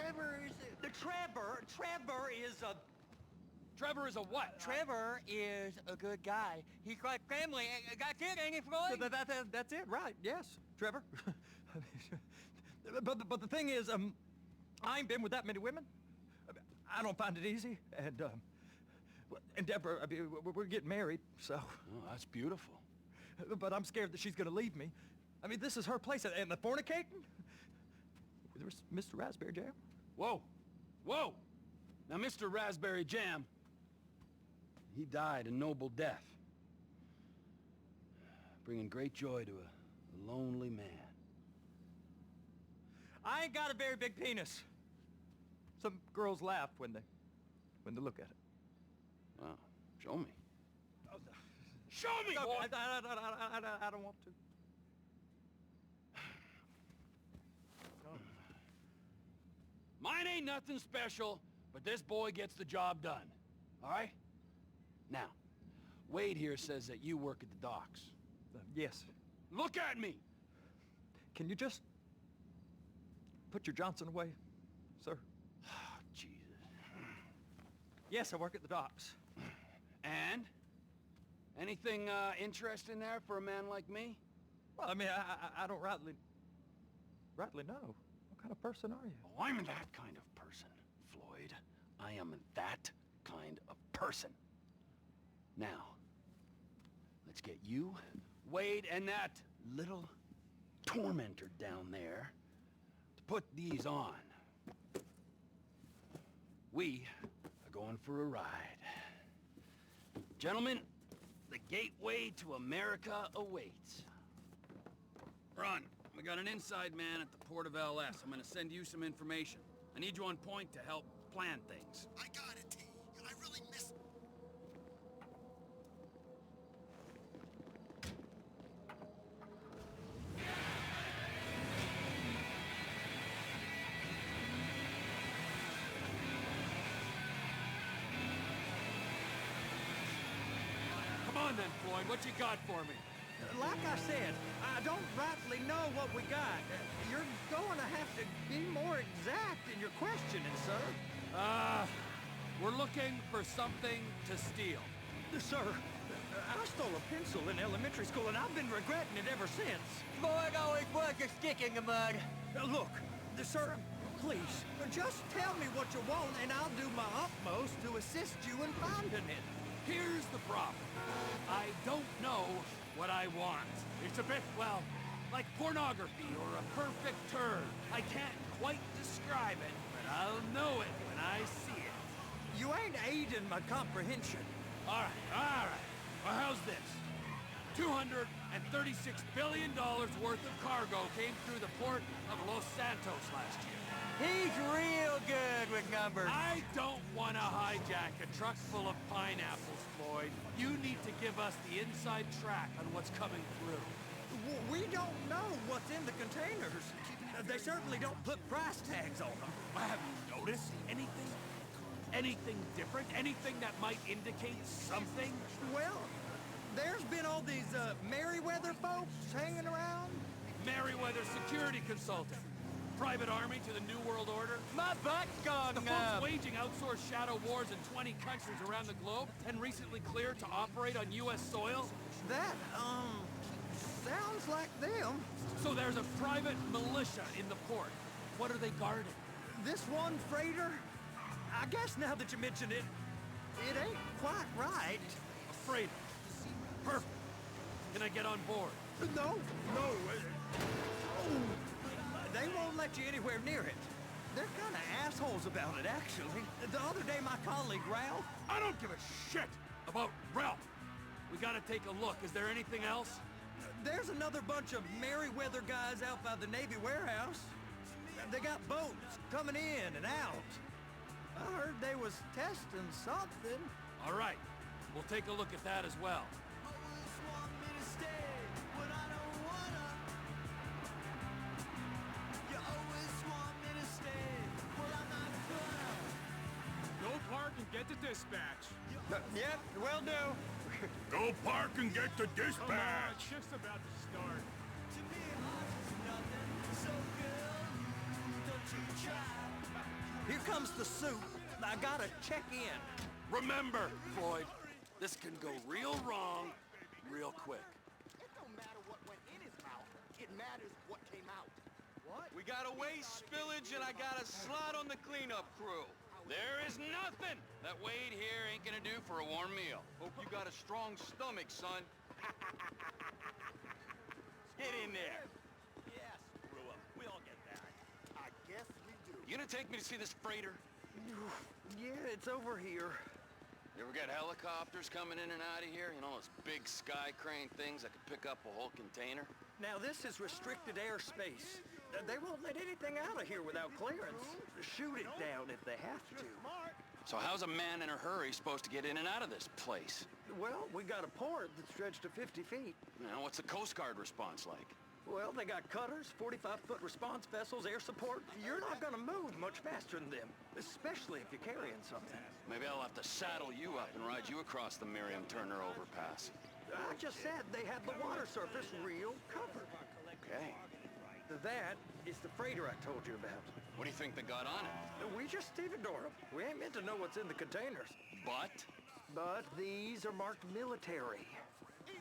Trevor is a... Trevor is a... Trevor is a what? Trevor is a good guy. He's like family. That's it, ain't it, Floyd? That's it, right? Yes, Trevor. but the thing is, I ain't been with that many women. I don't find it easy, and Deborah, I mean, we're getting married, so... Oh, that's beautiful. But I'm scared that she's gonna leave me. I mean, this is her place, and the fornicating? There's Mr. Raspberry Jam. Whoa! Whoa! Now, Mr. Raspberry Jam, he died a noble death, bringing great joy to a lonely man. I ain't got a very big penis. Some girls laugh when they look at it. Wow, show me. Oh, Show me, boy! I don't want to. No. Mine ain't nothing special, but this boy gets the job done. All right? Now, Wade here says that you work at the docks. Yes. Look at me! Can you just put your Johnson away, sir? Oh, Jesus. Yes, I work at the docks. And? Anything interesting there for a man like me? Well, I mean, I don't rightly know. What kind of person are you? Oh, I'm that kind of person, Floyd. I am that kind of person. Now, let's get you, Wade, and that little tormentor down there to put these on. We are going for a ride. Gentlemen, the gateway to America awaits. Ron, we got an inside man at the port of LS. I'm gonna send you some information. I need you on point to help plan things. I got it, T. I really missed... Come on then, Floyd, what you got for me? Like I said, I don't rightly know what we got. You're going to have to be more exact in your questioning, sir. We're looking for something to steal. Sir, I stole a pencil in elementary school, and I've been regretting it ever since. Floyd always was a stick in the mud. Look, sir, please, just tell me what you want, and I'll do my utmost to assist you in finding it. Here's the problem. I don't know what I want. It's a bit, well, like pornography or a perfect turn. I can't quite describe it, but I'll know it when I see it. You ain't aiding my comprehension. All right. Well, how's this? $236 billion worth of cargo came through the port of Los Santos last year. He's real good with numbers. I don't want to hijack a truck full of pineapples, Floyd. You need to give us the inside track on what's coming through. We don't know what's in the containers. They certainly don't put price tags on them. Have you noticed anything? Anything different? Anything that might indicate something? Well, there's been all these Merryweather folks hanging around. Merryweather security consultant. Private army to the New World Order. My butt's gone The folks waging outsourced shadow wars in 20 countries around the globe and recently cleared to operate on U.S. soil. That, sounds like them. So there's a private militia in the port. What are they guarding? This one freighter? I guess now that you mention it, it ain't quite right. A freighter. Perfect. Can I get on board? No. They won't let you anywhere near it. They're kind of assholes about it, actually. The other day, my colleague, Ralph... I don't give a shit about Ralph. We gotta take a look. Is there anything else? There's another bunch of Merryweather guys out by the Navy warehouse. They got boats coming in and out. I heard they was testing something. All right. We'll take a look at that as well. Go park and get to dispatch. Yep, will do. Go park and get to dispatch. Come on, it's just about to start. To me, nothing so good. Don't you try. Here comes the soup. I gotta check in. Remember, Floyd, this can go real wrong real quick. It don't matter what went in his mouth. It matters what came out. What? We got a waste spillage and I got a slot on the cleanup crew. There is nothing that Wade here ain't gonna do for a warm meal. Hope you got a strong stomach, son. Get in there. Yes, screw 'em. We all get that. I guess we do. You gonna take me to see this freighter? Yeah, it's over here. You ever got helicopters coming in and out of here? You know, those big sky crane things that can pick up a whole container? Now, this is restricted airspace. They won't let anything out of here without clearance. Shoot it down if they have to. So how's a man in a hurry supposed to get in and out of this place? Well, we got a port that stretched to 50 feet. You know, what's the Coast Guard response like? Well, they got cutters, 45-foot response vessels, air support. You're not gonna move much faster than them, especially if you're carrying something. Maybe I'll have to saddle you up and ride you across the Miriam Turner overpass. I just said they had the water surface real covered. Okay. That is the freighter I told you about. What do you think they got on it? We just stevedore them. We ain't meant to know what's in the containers. But these are marked military.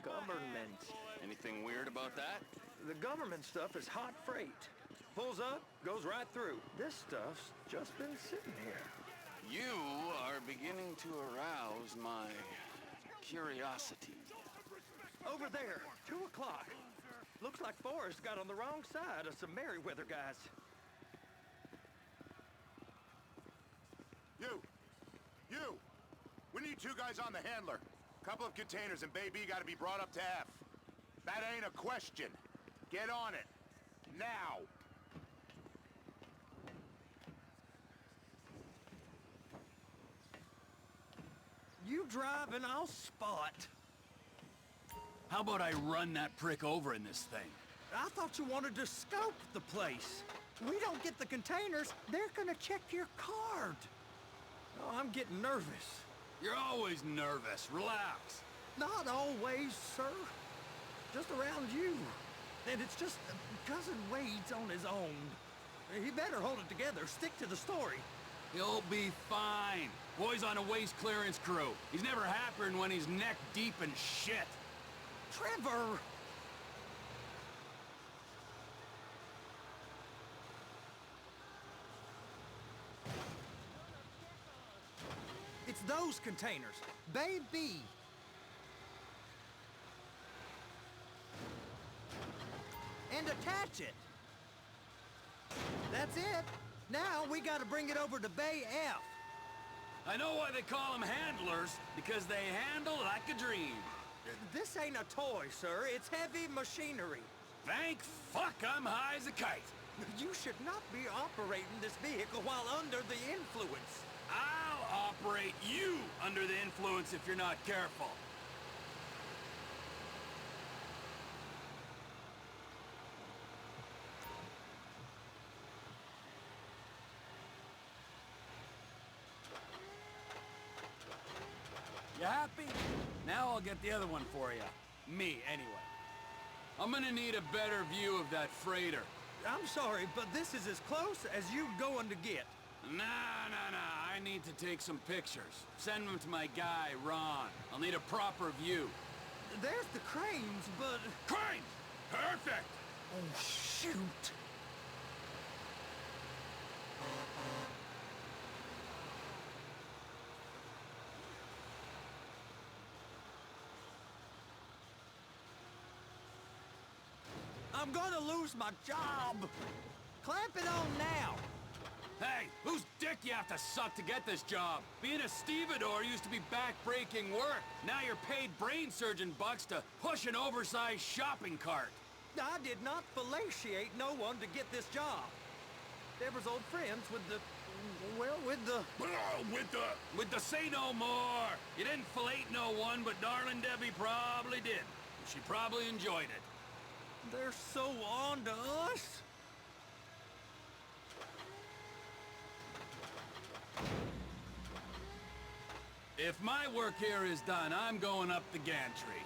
Government. Anything weird about that? The government stuff is hot freight. Pulls up, goes right through. This stuff's just been sitting here. You are beginning to arouse my curiosity. Over there, 2 o'clock. Looks like Forrest got on the wrong side of some Merryweather guys. You! We need 2 guys on the handler. Couple of containers and Baby gotta be brought up to F. That ain't a question. Get on it. Now! You drive and I'll spot. How about I run that prick over in this thing? I thought you wanted to scope the place. We don't get the containers, they're gonna check your card. Oh, I'm getting nervous. You're always nervous. Relax. Not always, sir. Just around you. And it's just Cousin Wade's on his own. He better hold it together, stick to the story. He'll be fine. Boy's on a waste clearance crew. He's never happier than when he's neck deep in shit. Trevor! It's those containers. Bay B. And attach it. That's it. Now we gotta bring it over to Bay F. I know why they call them handlers, because they handle like a dream. This ain't a toy, sir. It's heavy machinery. Thank fuck I'm high as a kite. You should not be operating this vehicle while under the influence. I'll operate you under the influence if you're not careful. You happy? Now I'll get the other one for you. Me, anyway. I'm gonna need a better view of that freighter. I'm sorry, but this is as close as you going to get. Nah. I need to take some pictures. Send them to my guy, Ron. I'll need a proper view. There's the cranes, but... Crane! Perfect! Oh, shoot! I'm gonna lose my job! Clamp it on now! Hey, whose dick you have to suck to get this job? Being a stevedore used to be back-breaking work. Now you're paid brain surgeon bucks to push an oversized shopping cart. I did not fellatiate no one to get this job. Deborah's old friends with the... well, with the... With the say no more. You didn't fillet no one, but darling Debbie probably did. She probably enjoyed it. They're so on to us. If my work here is done, I'm going up the gantry.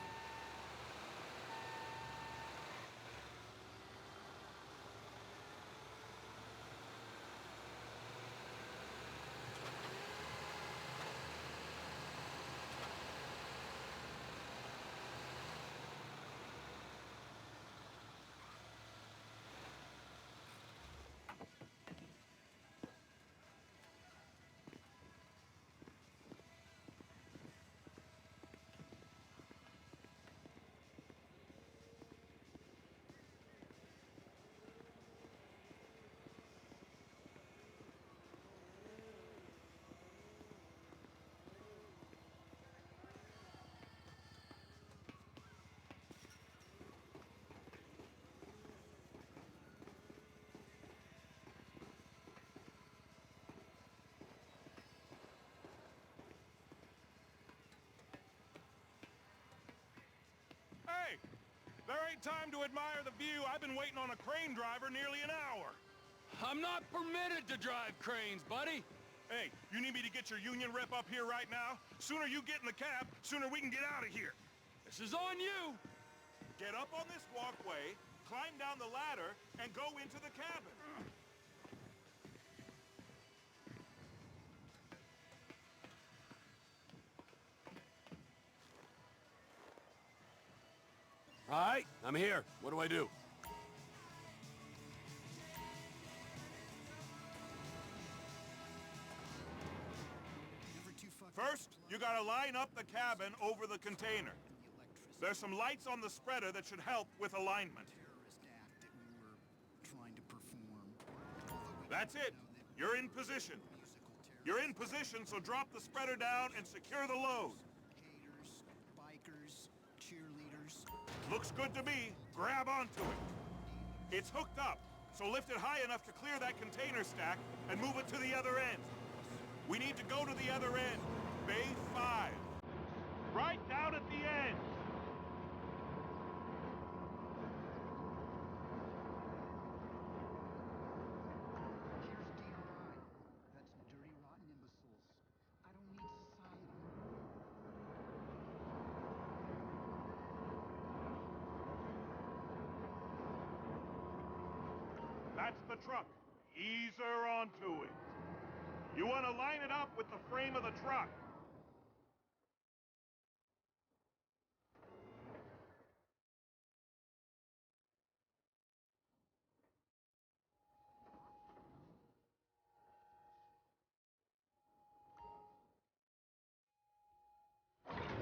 Take time to admire the view. I've been waiting on a crane driver nearly an hour. I'm not permitted to drive cranes, buddy. Hey, you need me to get your union rep up here right now? Sooner you get in the cab, sooner we can get out of here. This is on you. Get up on this walkway, climb down the ladder, and go into the cabin. All right, I'm here. What do I do? First, you gotta line up the cabin over the container. There's some lights on the spreader that should help with alignment. That's it. You're in position. You're in position, so drop the spreader down and secure the load. Haters, bikers, cheerleaders. Looks good to me. Grab onto it. It's hooked up, so lift it high enough to clear that container stack and move it to the other end. We need to go to the other end. Bay 5. Right down at the end. Here's DRI. That's dirty, rotten imbeciles. I don't need society. That's the truck. Ease her onto it. You want to line it up with the frame of the truck.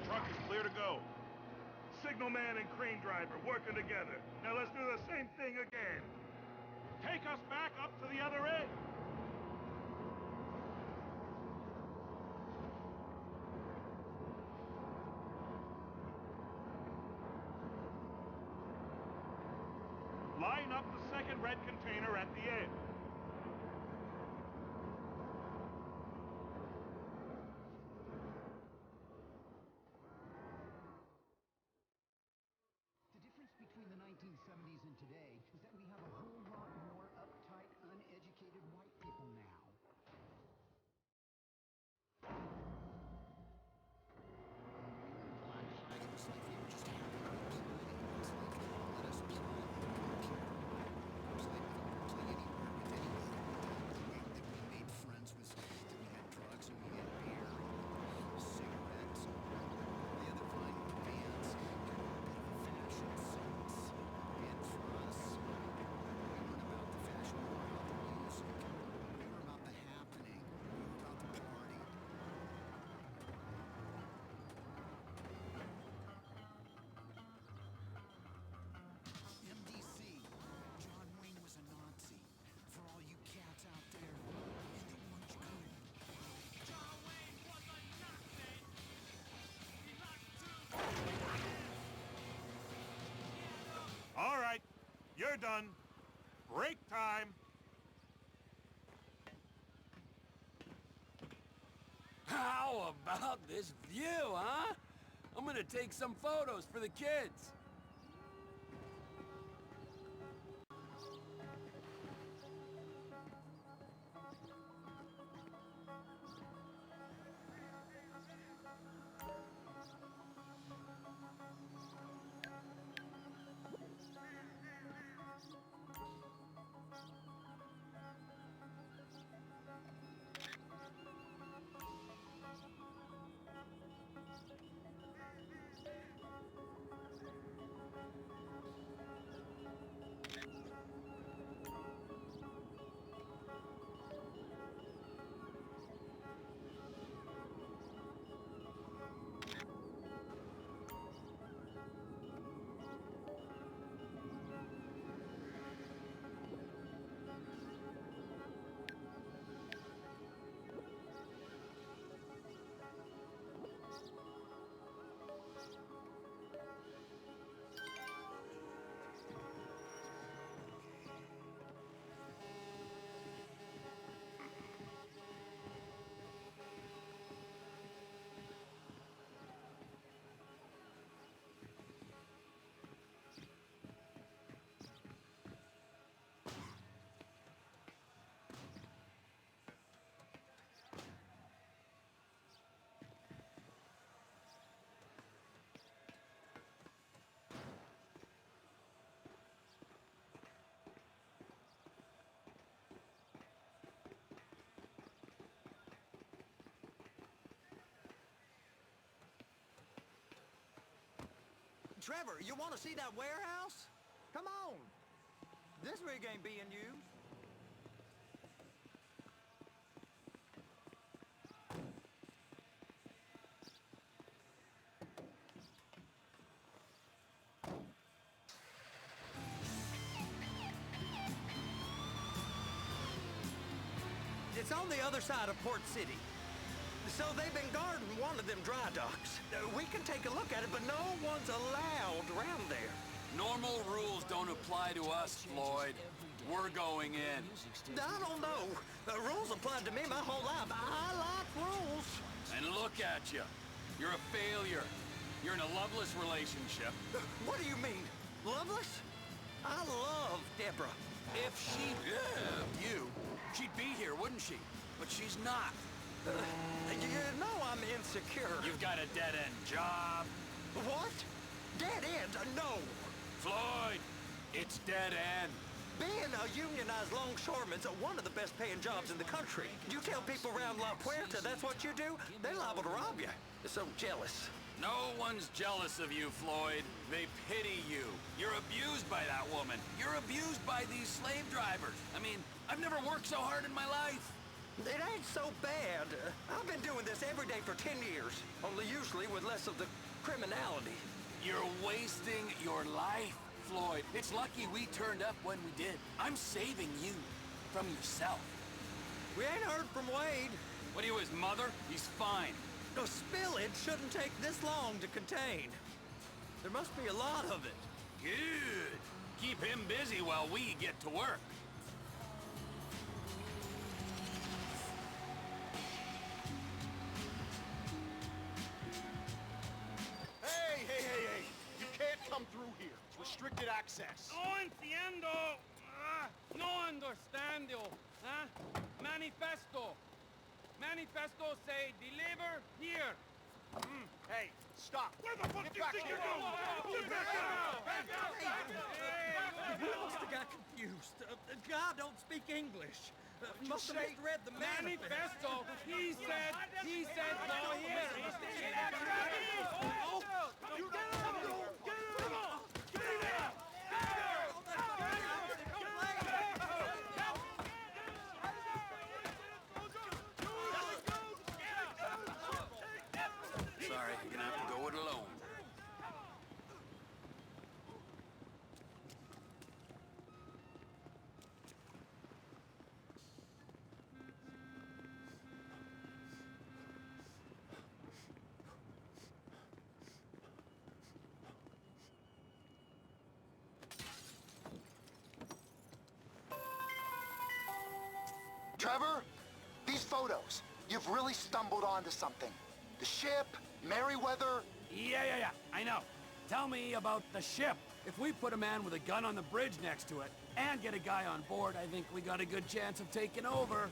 Truck is clear to go. Signalman and crane driver working together. Now let's do the same thing again. Take us back up to the other end. Line up the second red container at the end. The difference between the 1970s and today is that we have a whole lot more uptight, uneducated white people now. Black flag, it was like they were just happy to be killing. It's like, let us play. It's like we can play anywhere with anyone. That we made friends with, that we had drugs and we had beer and cigarettes. The other vinyl bands got a bit of a fashion sense. And for us, we weren't about the fashion, we were about the music. We were about the happening. We were about the party. MDC. John Wayne was a Nazi. For all you cats out there in the lunch coop. John Wayne was a Nazi. He liked to. All right, you're done. Break time. How about this view, huh? I'm gonna take some photos for the kids. Trevor, you want to see that warehouse? Come on. This rig ain't being used. It's on the other side of Port City. So they've been guarding one of them dry docks. We can take a look at it, but no one's allowed around there. Normal rules don't apply to us, Floyd. We're going in. I don't know. The rules applied to me my whole life. I like rules. And look at you. You're a failure. You're in a loveless relationship. What do you mean? Loveless? I love Deborah. If she loved you, she'd be here, wouldn't she? But she's not. You know I'm insecure. You've got a dead-end job. What? Dead end? No. Floyd, it's dead end. Being a unionized longshoreman's one of the best paying jobs in the country. You tell people around La Puerta that's what you do, they're liable to rob you. They're so jealous. No one's jealous of you, Floyd. They pity you. You're abused by that woman. You're abused by these slave drivers. I mean, I've never worked so hard in my life. It ain't so bad. I've been doing this every day for 10 years, only usually with less of the criminality. You're wasting your life, Floyd. It's lucky we turned up when we did. I'm saving you from yourself. We ain't heard from Wade. What are you, his mother? He's fine. The spillage shouldn't take this long to contain. There must be a lot of it. Good. Keep him busy while we get to work. Hey! You can't come through here. It's restricted access. No entiendo. No understando. Manifesto. Manifesto say deliver here. Hey, stop. Where the fuck Get do you back think here. you're going? Get back We must have got confused. God don't speak English. Must have say? misread the manifesto. He said no here. Sorry, you're gonna have to go it alone. Trevor, these photos, you've really stumbled onto something. The ship, Merryweather. Yeah, I know. Tell me about the ship. If we put a man with a gun on the bridge next to it and get a guy on board, I think we got a good chance of taking over.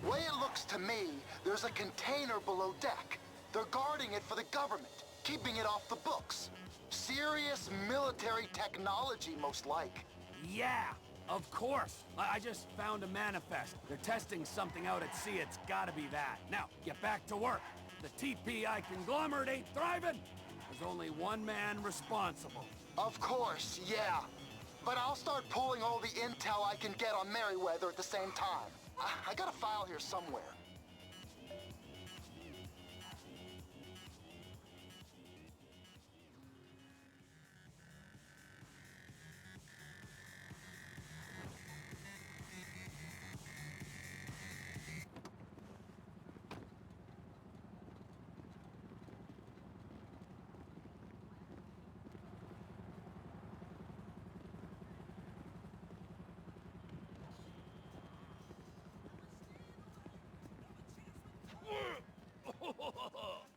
Way it looks to me, there's a container below deck. They're guarding it for the government, keeping it off the books. Serious military technology, most like. Yeah, of course. I just found a manifest. They're testing something out at sea. It's gotta be that. Now, get back to work. The TPI conglomerate ain't thriving. There's only one man responsible. Of course, yeah. But I'll start pulling all the intel I can get on Merryweather at the same time. I got a file here somewhere.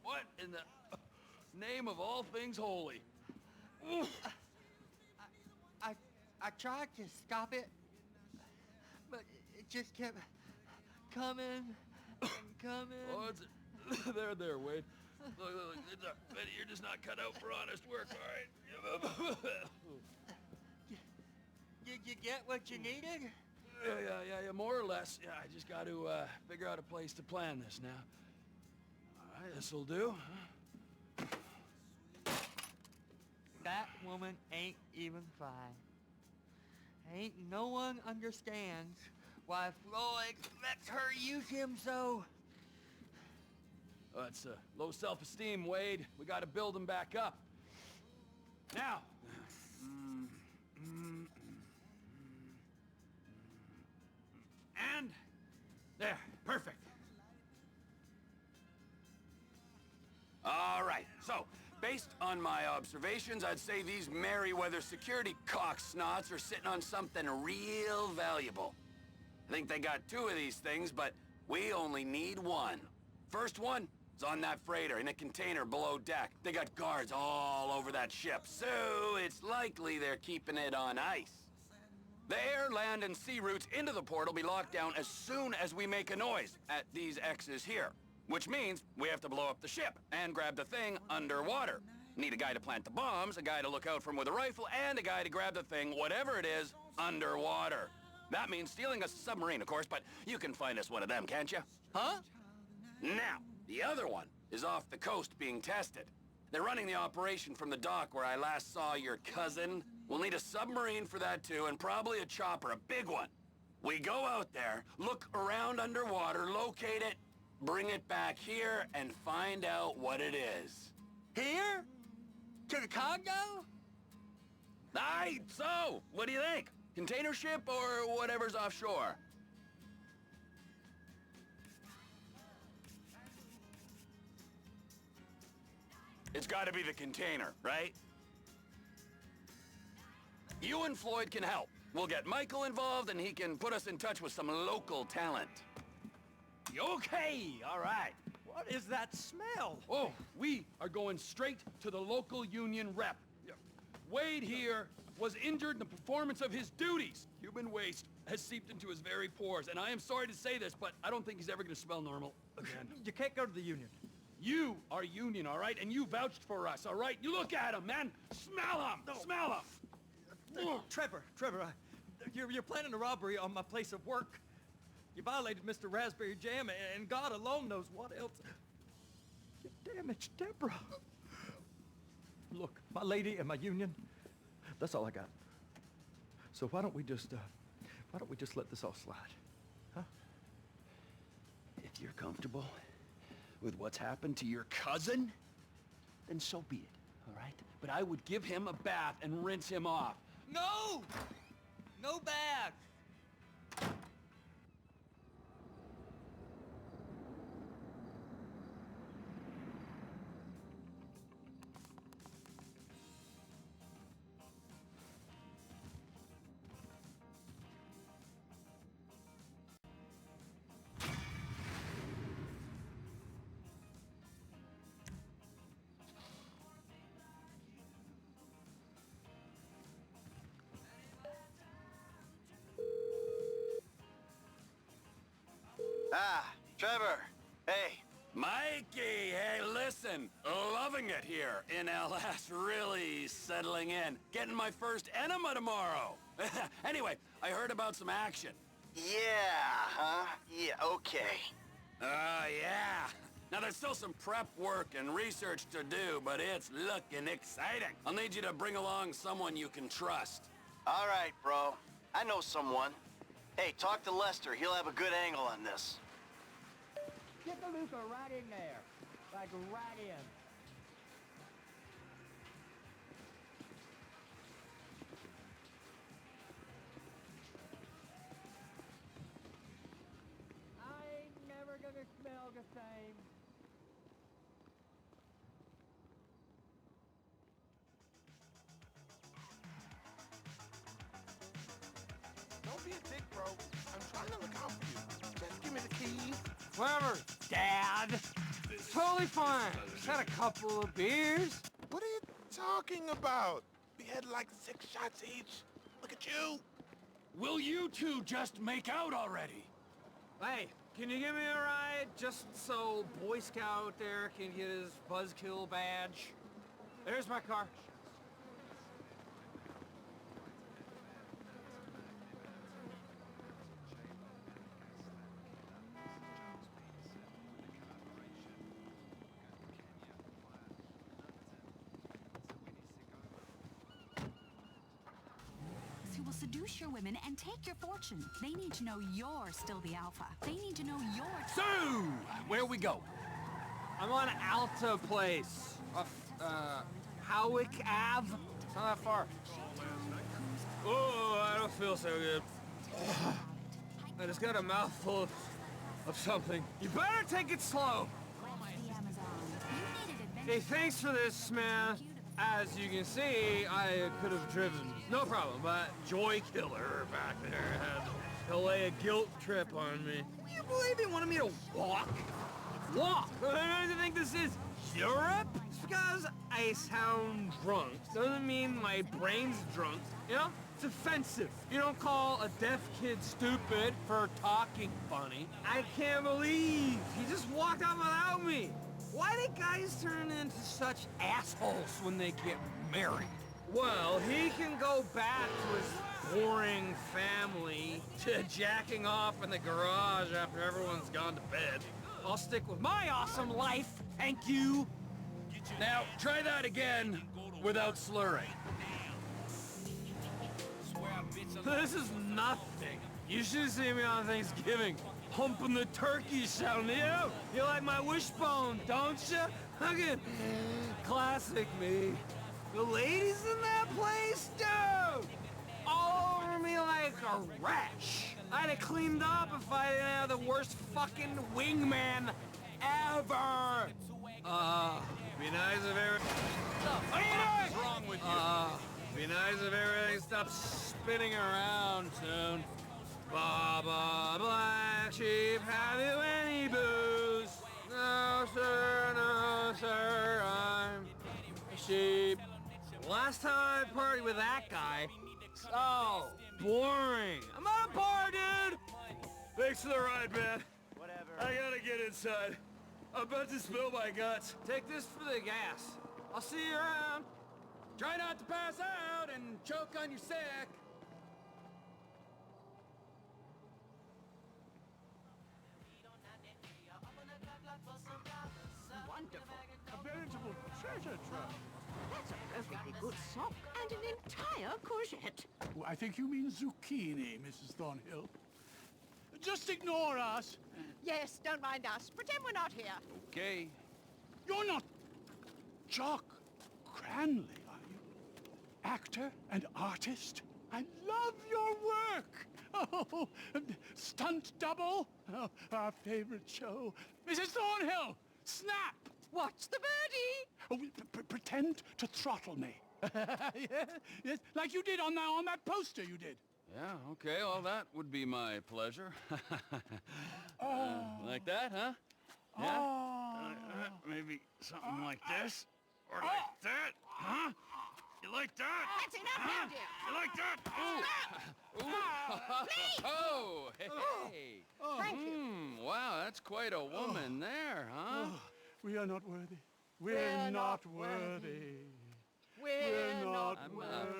What in the name of all things holy? I tried to stop it, but it just kept coming and coming. Oh, it's there, Wade. Look, Betty, you're just not cut out for honest work, all right? Did you get what you needed? Yeah, more or less. Yeah, I just got to figure out a place to plan this now. All right, this'll do. That woman ain't even fine. Ain't no one understands why Floyd lets her use him so. It's low self-esteem, Wade. We gotta build him back up. Now. And there, perfect. All right, so, based on my observations, I'd say these Merryweather security cocksnots are sitting on something real valuable. I think they got 2 of these things, but we only need 1. First one is on that freighter in a container below deck. They got guards all over that ship, so it's likely they're keeping it on ice. The air, land, and sea routes into the port will be locked down as soon as we make a noise at these X's here. Which means we have to blow up the ship and grab the thing underwater. Need a guy to plant the bombs, a guy to look out for 'em with a rifle, and a guy to grab the thing, whatever it is, underwater. That means stealing a submarine, of course, but you can find us one of them, can't you? Huh? Now, the other one is off the coast being tested. They're running the operation from the dock where I last saw your cousin. We'll need a submarine for that too, and probably a chopper, a big one. We go out there, look around underwater, locate it, bring it back here, and find out what it is. Here? To the Congo? Aye, so, what do you think? Container ship or whatever's offshore? It's gotta be the container, right? You and Floyd can help. We'll get Michael involved and he can put us in touch with some local talent. Okay, all right. What is that smell? Oh, we are going straight to the local union rep. Wade here was injured in the performance of his duties. Human waste has seeped into his very pores, and I am sorry to say this, but I don't think he's ever gonna smell normal again. You can't go to the union. You are union, all right? And you vouched for us, all right? You look at him, man. Smell him. No. Smell him. Trevor, you're planning a robbery on my place of work. You violated Mr. Raspberry Jam, and God alone knows what else. You damaged Deborah. Look, my lady and my union, that's all I got. So why don't we just let this all slide, huh? If you're comfortable with what's happened to your cousin, then so be it, all right? But I would give him a bath and rinse him off. No! No bag! Ah, Trevor. Hey. Mikey, hey, listen. Loving it here in LS, really settling in. Getting my first enema tomorrow. Anyway, I heard about some action. Yeah, huh? Yeah, okay. Yeah. Now, there's still some prep work and research to do, but it's looking exciting. I'll need you to bring along someone you can trust. All right, bro. I know someone. Hey, talk to Lester. He'll have a good angle on this. Get the Luca right in there. Like right in. I ain't never gonna smell the same. Don't be a dick, bro. I'm trying to look out for you. Just give me the keys. Whatever, Dad. Totally fine. Just had a couple of beers. What are you talking about? We had like 6 shots each. Look at you. Will you two just make out already? Hey, can you give me a ride just so Boy Scout there can get his buzzkill badge? There's my car. will seduce your women and take your fortune. They need to know you're still the alpha. They need to know you're... So, where we go? I'm on Alta Place. Off, Howick Ave. It's not that far. Oh, I don't feel so good. I just got a mouthful of something. You better take it slow. Hey, thanks for this, man. As you can see, I could have driven. No problem, but Joy Killer back there had to lay a guilt trip on me. Can you believe he wanted me to walk? Walk? What do you think this is? Europe? Just because I sound drunk doesn't mean my brain's drunk, you know? It's offensive. You don't call a deaf kid stupid for talking funny. I can't believe he just walked out without me. Why do guys turn into such assholes when they get married? Well, he can go back to his boring family, to jacking off in the garage after everyone's gone to bed. I'll stick with my awesome life, thank you. Now, try that again without slurring. This is nothing. You should see me on Thanksgiving. Humping the turkey, shouting, you like my wishbone, don't you? Fucking classic me. The ladies in that place, dude, all over me like a rash. I'd have cleaned up if I didn't have the worst fucking wingman ever. Be nice if What's wrong with you? Be nice if everything stopped spinning around soon. Baba Black Sheep, have you any booze? No, sir, I'm a sheep. Last time I partied with that guy, so boring. I'm at a bar, dude! Thanks for the ride, man. Whatever. I gotta get inside. I'm about to spill my guts. Take this for the gas. I'll see you around. Try not to pass out and choke on your sack. Wonderful. A veritable treasure trove. That's a perfectly good sock and an entire courgette. Oh, I think you mean zucchini, Mrs. Thornhill. Just ignore us. Yes, don't mind us. Pretend we're not here. Okay. You're not Jock Cranley, are you? Actor and artist? I love your work. Oh, stunt double. Oh, our favorite show. Mrs. Thornhill, snap. Watch the birdie. Oh, pretend to throttle me. Yes, like you did on that poster you did. Yeah, okay, well, that would be my pleasure. Like that, huh? Yeah? Maybe something like this? Or like that? Huh? You like that? That's enough now, dear. You like that? Ooh! Ooh! Oh! Hey! Thank you. Wow, that's quite a woman there, huh? We are not worthy. We're not worthy. We're not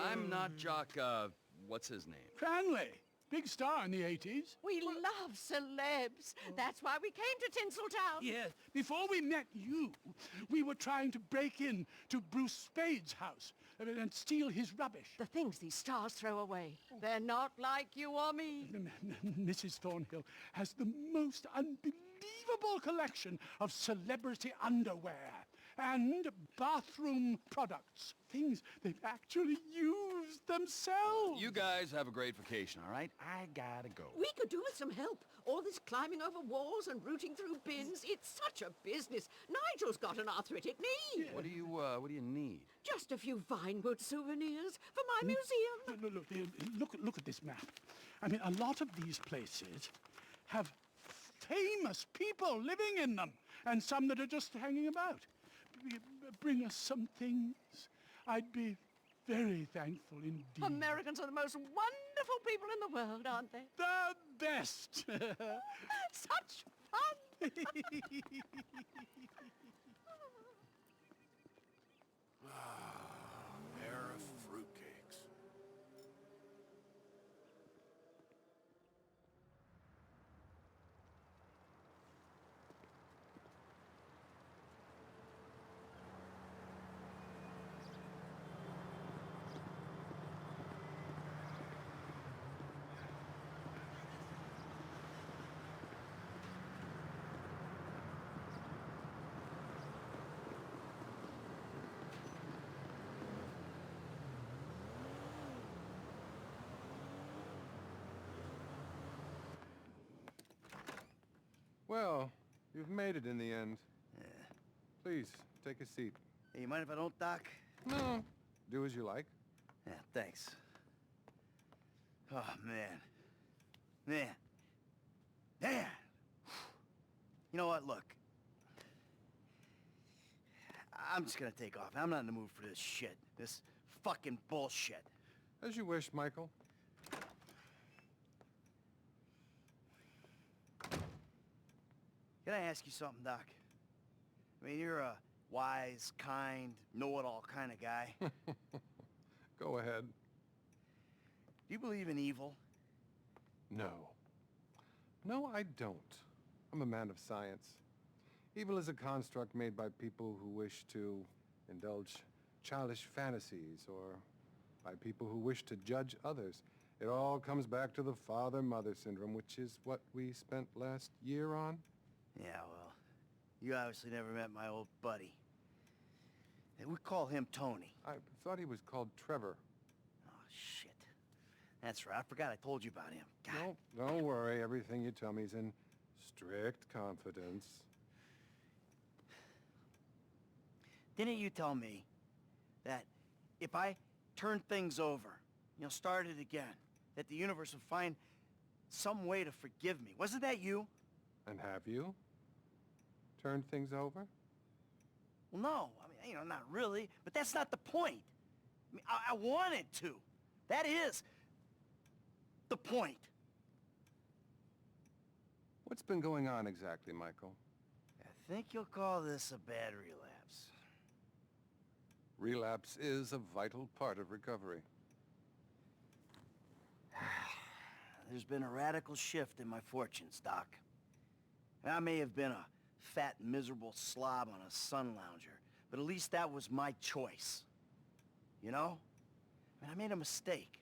I'm not Jock, what's his name? Cranley, big star in the 80s. We love celebs. That's why we came to Tinseltown. Yes. Before we met you, we were trying to break in to Bruce Spade's house and steal his rubbish. The things these stars throw away. They're not like you or me. Mrs. Thornhill has the most unbelievable collection of celebrity underwear and bathroom products. Things they've actually used themselves. You guys have a great vacation, all right? I gotta go. We could do with some help. All this climbing over walls and rooting through bins, it's such a business. Nigel's got an arthritic knee. What do you need? Just a few Vinewood souvenirs for my museum. Look at this map. I mean, a lot of these places have famous people living in them, and some that are just hanging about. Bring us some things. I'd be very thankful indeed. Americans are the most wonderful people in the world, aren't they? The best. Such fun. Pair of fruitcakes. Well, you've made it in the end. Yeah. Please, take a seat. Hey, you mind if I don't, Doc? No, do as you like. Yeah, thanks. Oh, man. Man. Man! You know what, look. I'm just gonna take off. I'm not in the mood for this shit. This fucking bullshit. As you wish, Michael. Can I ask you something, Doc? I mean, you're a wise, kind, know-it-all kind of guy. Go ahead. Do you believe in evil? No. No, I don't. I'm a man of science. Evil is a construct made by people who wish to indulge childish fantasies, or by people who wish to judge others. It all comes back to the father-mother syndrome, which is what we spent last year on. Yeah, well, you obviously never met my old buddy. Hey, we call him Tony. I thought he was called Trevor. Oh, shit. That's right. I forgot I told you about him. God. No, don't worry. Everything you tell me is in strict confidence. Didn't you tell me that if I turned things over, started again, that the universe would find some way to forgive me? Wasn't that you? And have you turned things over? Well, no. I mean, not really. But that's not the point. I mean, I wanted to. That is the point. What's been going on exactly, Michael? I think you'll call this a bad relapse. Relapse is a vital part of recovery. There's been a radical shift in my fortunes, Doc. And I may have been a fat, miserable slob on a sun lounger, but at least that was my choice. You know? I mean, I made a mistake.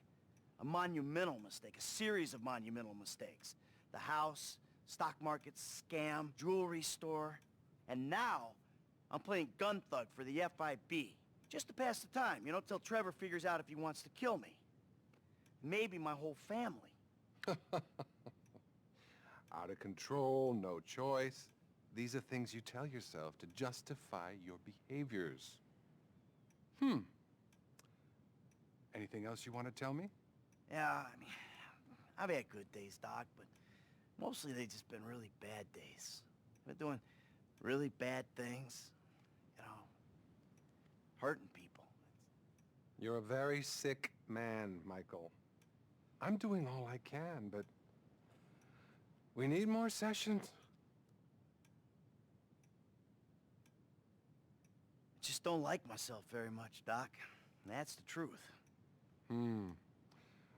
A monumental mistake. A series of monumental mistakes. The house, stock market scam, jewelry store. And now, I'm playing gun thug for the FIB. Just to pass the time, till Trevor figures out if he wants to kill me. Maybe my whole family. Out of control, no choice. These are things you tell yourself to justify your behaviors. Anything else you want to tell me? Yeah, I mean, I've had good days, Doc, but mostly they've just been really bad days. I've been doing really bad things, hurting people. You're a very sick man, Michael. I'm doing all I can, but we need more sessions. I just don't like myself very much, Doc. That's the truth.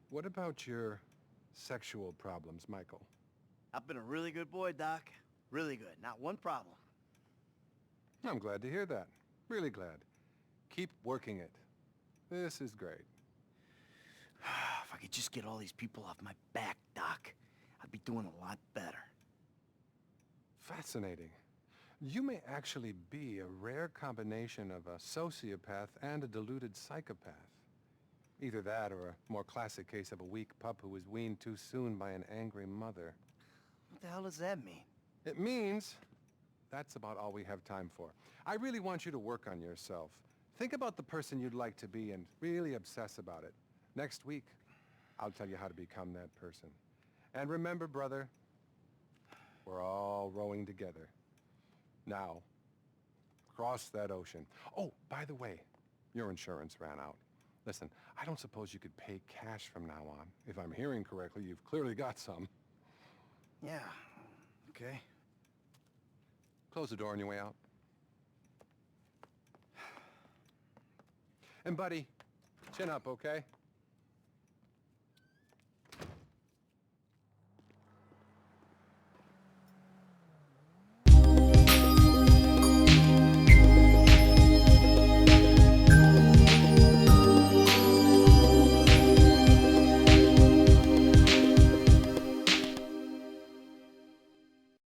What about your sexual problems, Michael? I've been a really good boy, Doc. Really good. Not one problem. I'm glad to hear that. Really glad. Keep working it. This is great. If I could just get all these people off my back, Doc, I'd be doing a lot better. Fascinating. You may actually be a rare combination of a sociopath and a deluded psychopath. Either that or a more classic case of a weak pup who was weaned too soon by an angry mother. What the hell does that mean? It means that's about all we have time for. I really want you to work on yourself. Think about the person you'd like to be and really obsess about it. Next week, I'll tell you how to become that person. And remember, brother, we're all rowing together. Now, cross that ocean. Oh, by the way, your insurance ran out. Listen, I don't suppose you could pay cash from now on. If I'm hearing correctly, you've clearly got some. Yeah, okay. Close the door on your way out. And buddy, chin up, okay?